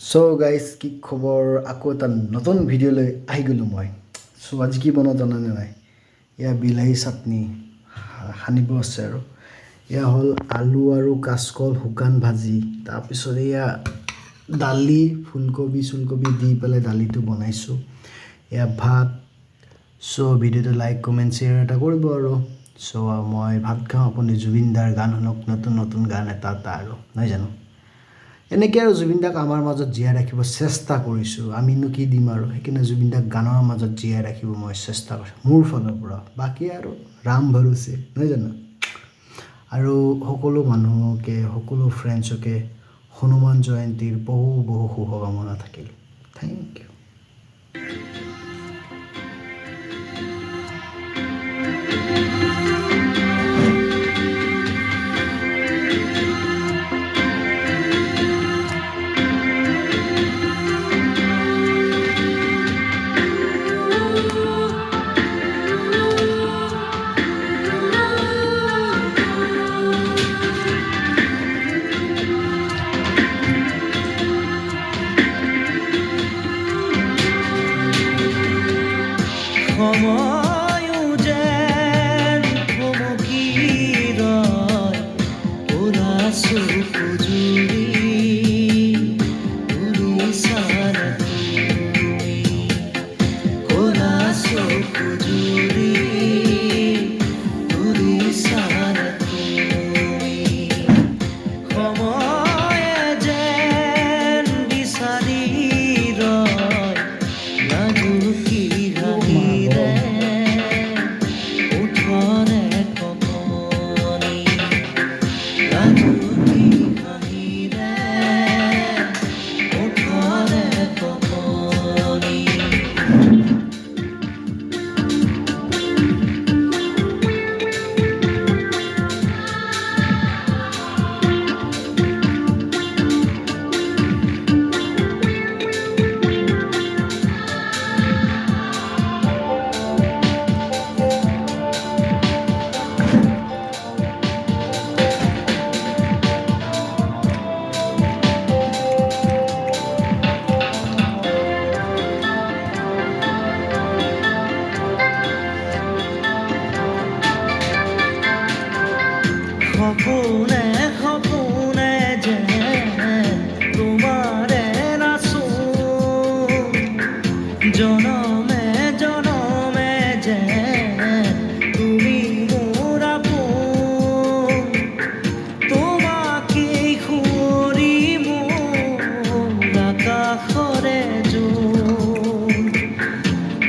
so guys কি খবৰ আকৌ এটা নতুন ভিডিঅ'লৈ আহি গ'লোঁ মই চ' আজি কি বনাওঁ জানানে নাই এয়া বিলাহী চাটনি সানিব আছে আৰু এয়া হ'ল আলু আৰু কাচকল শুকান ভাজি তাৰপিছত এয়া দালি ফুলকবি চুলকবি দি পেলাই দালিটো বনাইছোঁ এয়া ভাত চ' ভিডিঅ'টো লাইক কমেণ্ট শ্বেয়াৰ এটা কৰিব আৰু চ' মই ভাত খাওঁ আপুনি জুবিন দাৰ গান শুনক নতুন নতুন গান এটা আৰু নহয় জানো এনেকৈ আৰু জুবিন দাক আমাৰ মাজত জীয়াই ৰাখিব চেষ্টা কৰিছোঁ আমিনো কি দিম আৰু সেইকাৰণে জুবিন দাক গানৰ মাজত জীয়াই ৰাখিব মই চেষ্টা কৰিছোঁ মোৰ ফালৰ পৰা বাকী আৰু ৰাম ভৰোছে নহয় জানো আৰু সকলো মানুহকে সকলো ফ্ৰেণ্ডছকে হনুমান জয়ন্তীৰ বহু বহু শুভকামনা থাকিল থেংক ইউ সময়ো যেন থমকি ৰয় ওলা চকু জুৰি উৰিষ্যাৰ তুমি ক'লা চকু জুৰি উৰিষ্যাৰ তুমি সময়ে যেন বিচাৰি ৰয় লাজুকী হাঁহিৰে উঠৰে কপনি লাজুকী হাঁহিৰে উঠৰে কপনি সপোনে সপোনে যে তোমাৰে নাচো জনমে জনমে যে তুমি মোৰ আপোন তোমাকেই সুঁৱৰি মোৰ আকাশৰে জোন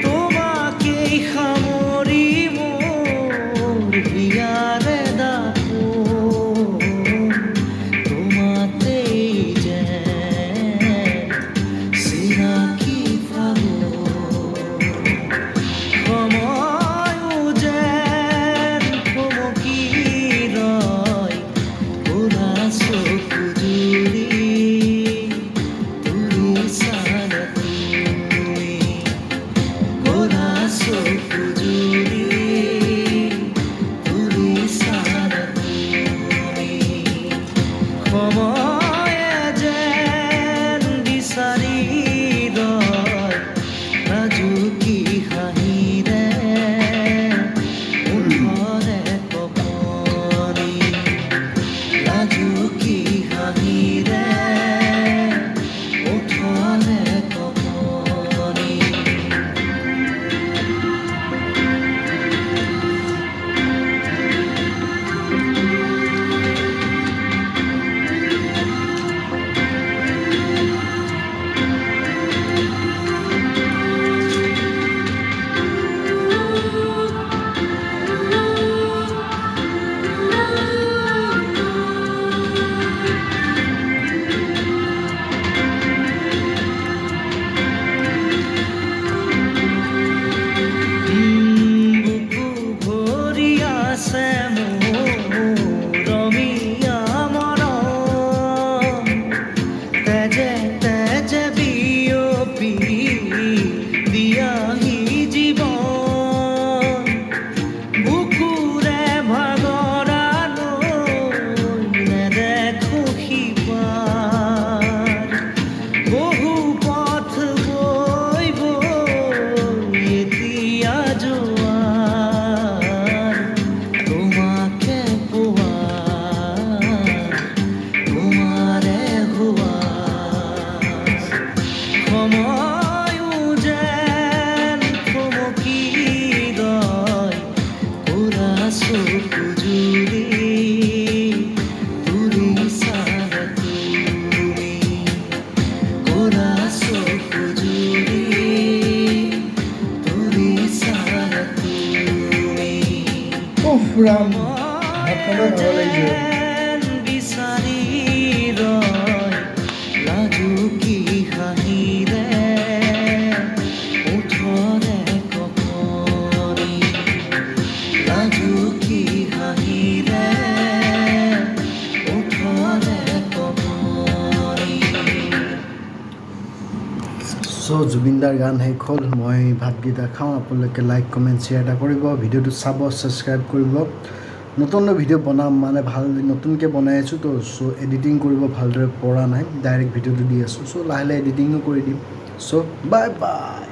তোমাকেই সামৰি মোৰ হিয়াৰে সময়ে যেন বিচাৰি ৰয় লাজুকী হাঁহিৰে উঠৰে কপনি লাজুকী হাঁহিৰে উঠৰে কপনি Oh পূৰা ভাত খালেও ভাগ লাগিছে যেন বিচাৰি ৰয় লাজুকী হাঁহিৰে ওঠৰে কপনি লাজুকী হাঁহিৰে ওঠৰে কপনি চ' জুবিনদাৰ গান শেষ হ'ল মই ভাতকেইটা খাওঁ আপোনালোকে লাইক কমেণ্ট শ্বেয়াৰ এটা কৰিব ভিডিঅ'টো চাব ছাবস্ক্ৰাইব কৰিব নতুন ভিডিঅ' বনাম মানে ভাল নতুনকৈ বনাই আছোঁ তো চ' এডিটিং কৰিব ভালদৰে পৰা নাই ডাইৰেক্ট ভিডিঅ'টো দি আছোঁ চ' লাহে লাহে এডিটিঙো কৰি দিম চ' বাই বাই